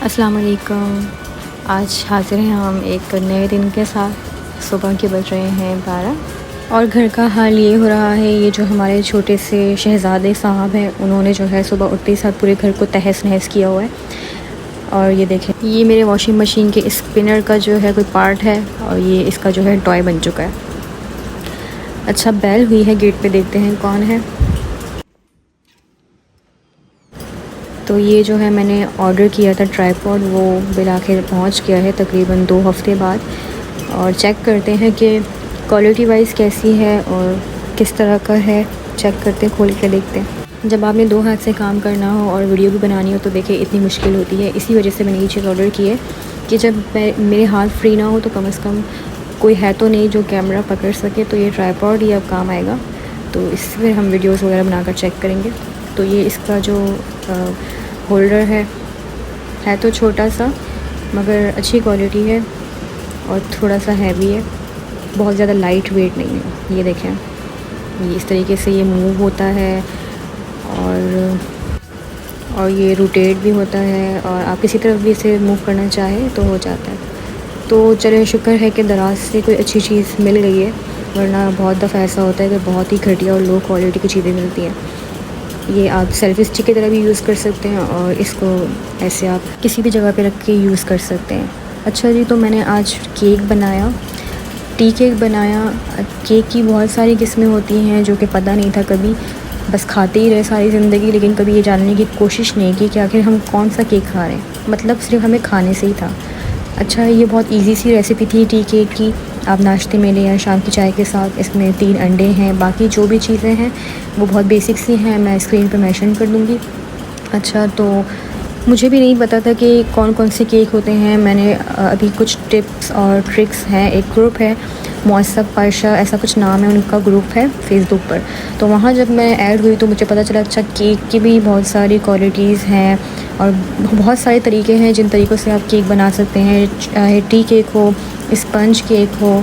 अस्सलाम वालेकुम। आज हाज़िर हैं हम एक नए दिन के साथ। सुबह के बज रहे हैं 12 और घर का हाल ये हो रहा है। ये जो हमारे छोटे से शहज़ादे साहब हैं, उन्होंने जो है सुबह उठते ही साथ पूरे घर को तहस नहस किया हुआ है। और ये देखें, ये मेरे वॉशिंग मशीन के स्पिनर का जो है कोई पार्ट है और ये इसका जो है टॉय बन चुका है। अच्छा, बेल हुई है गेट पे, देखते हैं कौन है। तो ये जो है मैंने ऑर्डर किया था ट्राइपॉड, वो बिल आखिर पहुँच गया है तकरीबन 2 हफ़्ते बाद। और चेक करते हैं कि क्वालिटी वाइज कैसी है और किस तरह का है। चेक करते हैं, खोल के देखते हैं। जब आपने 2 हाथ से काम करना हो और वीडियो भी बनानी हो तो देखिए इतनी मुश्किल होती है। इसी वजह से मैंने ये चीज़ ऑर्डर की है कि जब मेरे हाथ फ्री ना हो तो कम से कम कोई है तो नहीं जो कैमरा पकड़ सके, तो ये ट्राइपॉड ही अब काम आएगा। तो इससे फिर हम वीडियोज़ वगैरह बनाकर चेक करेंगे। तो ये इसका जो होल्डर है तो छोटा सा, मगर अच्छी क्वालिटी है और थोड़ा सा हैवी है, बहुत ज़्यादा लाइट वेट नहीं है। ये देखें, ये इस तरीके से ये मूव होता है और ये रोटेट भी होता है और आप किसी तरफ भी इसे मूव करना चाहें तो हो जाता है। तो चलिए, शुक्र है कि दराज से कोई अच्छी चीज़ मिल गई है, वरना बहुत दफ़ा ऐसा होता है कि बहुत ही घटिया और लो क्वालिटी की चीज़ें मिलती हैं। ये आप सेल्फ़ी स्टिक की तरह भी यूज़ कर सकते हैं और इसको ऐसे आप किसी भी जगह पे रख के यूज़ कर सकते हैं। अच्छा जी, तो मैंने आज केक बनाया, टी केक बनाया। केक की बहुत सारी किस्में होती हैं जो कि पता नहीं था कभी, बस खाते ही रहे सारी ज़िंदगी, लेकिन कभी ये जानने की कोशिश नहीं की कि आखिर हम कौन सा केक खा रहे हैं। मतलब सिर्फ हमें खाने से ही था। अच्छा, ये बहुत इजी सी रेसिपी थी टी केक की। आप नाश्ते में लें या शाम की चाय के साथ। इसमें 3 अंडे हैं, बाकी जो भी चीज़ें हैं वो बहुत बेसिक सी हैं, मैं स्क्रीन पे मेंशन कर दूँगी। अच्छा, तो मुझे भी नहीं पता था कि कौन कौन से केक होते हैं। मैंने अभी कुछ टिप्स और ट्रिक्स हैं। एक ग्रुप है मौसफ़ पायशा, ऐसा कुछ नाम है उनका ग्रुप है फेसबुक पर। तो वहाँ जब मैं ऐड हुई तो मुझे पता चला अच्छा केक की भी बहुत सारी क्वालिटीज़ हैं और बहुत सारे तरीके हैं जिन तरीक़ों से आप केक बना सकते हैं। चाहे टी केक हो, स्पंज केक हो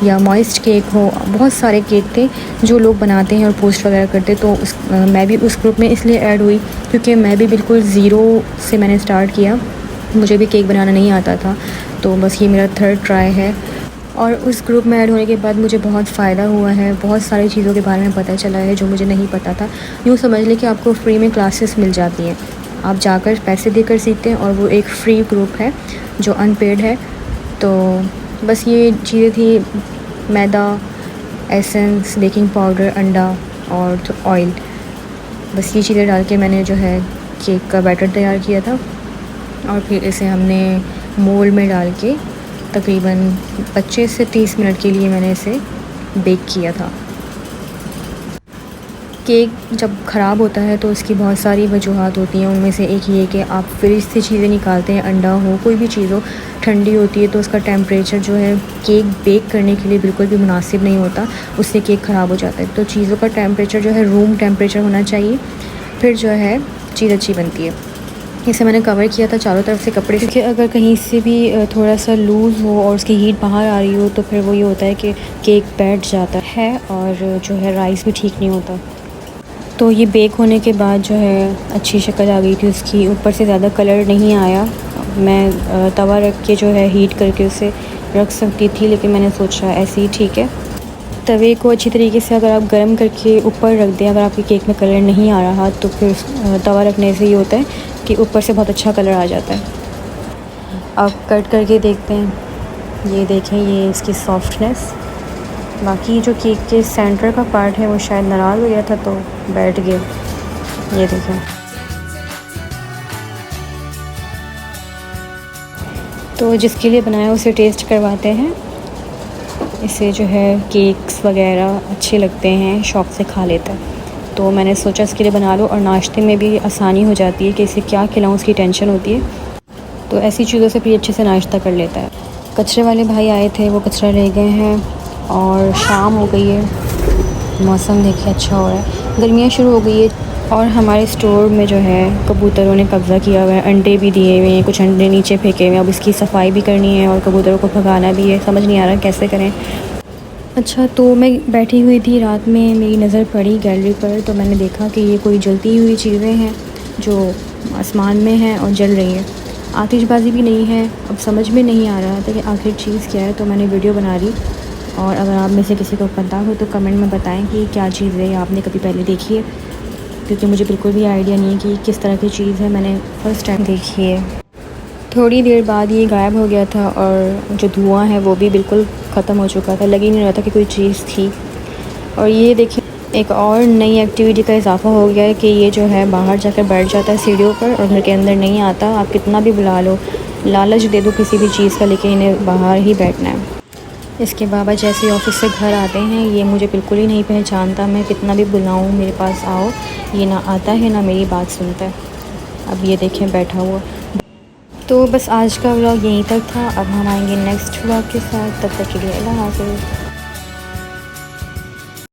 या मॉइस्ट केक हो, बहुत सारे केक थे जो लोग बनाते हैं और पोस्ट वगैरह करते। तो मैं भी उस ग्रुप में इसलिए ऐड हुई क्योंकि मैं भी बिल्कुल ज़ीरो से मैंने स्टार्ट किया। मुझे भी केक बनाना नहीं आता था, तो बस ये मेरा 3rd ट्राई है। और उस ग्रुप में ऐड होने के बाद मुझे बहुत फ़ायदा हुआ है, बहुत सारी चीज़ों के बारे में पता चला है जो मुझे नहीं पता था। यूँ समझ लें कि आपको फ्री में क्लासेस मिल जाती हैं, आप जाकर पैसे देकर सीखते हैं और वो एक फ्री ग्रुप है जो अनपेड है। तो बस ये चीज़ें थी, मैदा, एसेंस, बेकिंग पाउडर, अंडा और ऑयल। बस ये चीज़ें डाल के मैंने जो है केक का बैटर तैयार किया था और फिर इसे हमने मोल्ड में डाल के तकरीबन 25 से 30 मिनट के लिए मैंने इसे बेक किया था। केक जब ख़राब होता है तो उसकी बहुत सारी वजूहात होती हैं। उनमें से एक ये कि आप फ्रिज से चीज़ें निकालते हैं, अंडा हो, कोई भी चीज़ हो, ठंडी होती है तो उसका टेम्परेचर जो है केक बेक करने के लिए बिल्कुल भी मुनासिब नहीं होता, उससे केक ख़राब हो जाता है। तो चीज़ों का टेम्परेचर जो है रूम टेम्परेचर होना चाहिए, फिर जो है चीज़ अच्छी बनती है। इसे मैंने कवर किया था चारों तरफ से कपड़े से, क्योंकि अगर कहीं से भी थोड़ा सा लूज़ हो और उसकी हीट बाहर आ रही हो तो फिर वो ये होता है कि केक बैठ जाता है और जो है राइस भी ठीक नहीं होता। तो ये बेक होने के बाद जो है अच्छी शक्ल आ गई थी उसकी, ऊपर से ज़्यादा कलर नहीं आया। मैं तवा रख के जो है हीट करके उसे रख सकती थी, लेकिन मैंने सोचा ऐसे ही ठीक है। तवे को अच्छी तरीके से अगर आप गर्म करके ऊपर रख दें, अगर आपके केक में कलर नहीं आ रहा तो फिर तवा रखने से ये होता है कि ऊपर से बहुत अच्छा कलर आ जाता है। अब कट करके देखते हैं, ये देखें, ये इसकी सॉफ्टनेस। बाकी जो केक के सेंटर का पार्ट है वो शायद नाराज़ हो गया था तो बैठ गया। ये देखें, तो जिसके लिए बनाया उसे टेस्ट करवाते हैं। इसे जो है केक्स वगैरह अच्छे लगते हैं, शौक़ से खा लेता है। तो मैंने सोचा इसके लिए बना लो और नाश्ते में भी आसानी हो जाती है कि इसे क्या खिलाऊं, उसकी टेंशन होती है। तो ऐसी चीज़ों से भी अच्छे से नाश्ता कर लेता है। कचरे वाले भाई आए थे, वो कचरा ले गए हैं और शाम हो गई है। मौसम देखिए अच्छा हो रहा है, गर्मियाँ शुरू हो गई है और हमारे स्टोर में जो है कबूतरों ने कब्ज़ा किया हुआ है। अंडे भी दिए हुए हैं, कुछ अंडे नीचे फेंके हुए हैं। अब इसकी सफाई भी करनी है और कबूतरों को भगाना भी है, समझ नहीं आ रहा कैसे करें। अच्छा, तो मैं बैठी हुई थी, रात में मेरी नज़र पड़ी गैलरी पर, तो मैंने देखा कि ये कोई जलती हुई चीज़ें हैं जो आसमान में हैं और जल रही हैं। आतिशबाज़ी भी नहीं है। अब समझ में नहीं आ रहा था कि आखिर चीज़ क्या है, तो मैंने वीडियो बना ली। और अगर आप में से किसी को पता हो तो कमेंट में बताएं कि क्या चीज़ है, आपने कभी पहले देखी है, क्योंकि मुझे बिल्कुल भी आइडिया नहीं है कि किस तरह की चीज़ है, मैंने फ़र्स्ट टाइम देखी है। थोड़ी देर बाद ये गायब हो गया था और जो धुआं है वो भी बिल्कुल ख़त्म हो चुका था, लग ही नहीं रहा था कि कोई चीज़ थी। और ये देखिए एक और नई एक्टिविटी का इजाफा हो गया है कि ये जो है बाहर जाकर बैठ जाता है सीढ़ियों पर और घर के अंदर नहीं आता। आप कितना भी बुला लो, लालच दे दो किसी भी चीज़ का, लेकिन इन्हें बाहर ही बैठना है। इसके बाबा जैसे ऑफिस से घर आते हैं, ये मुझे बिल्कुल ही नहीं पहचानता। मैं कितना भी बुलाऊं मेरे पास आओ, ये ना आता है ना मेरी बात सुनता है। अब ये देखें बैठा हुआ। तो बस आज का व्लॉग यहीं तक था। अब हम आएंगे नेक्स्ट व्लॉग के साथ, तब तक के लिए अल्लाह हाफ़िज़।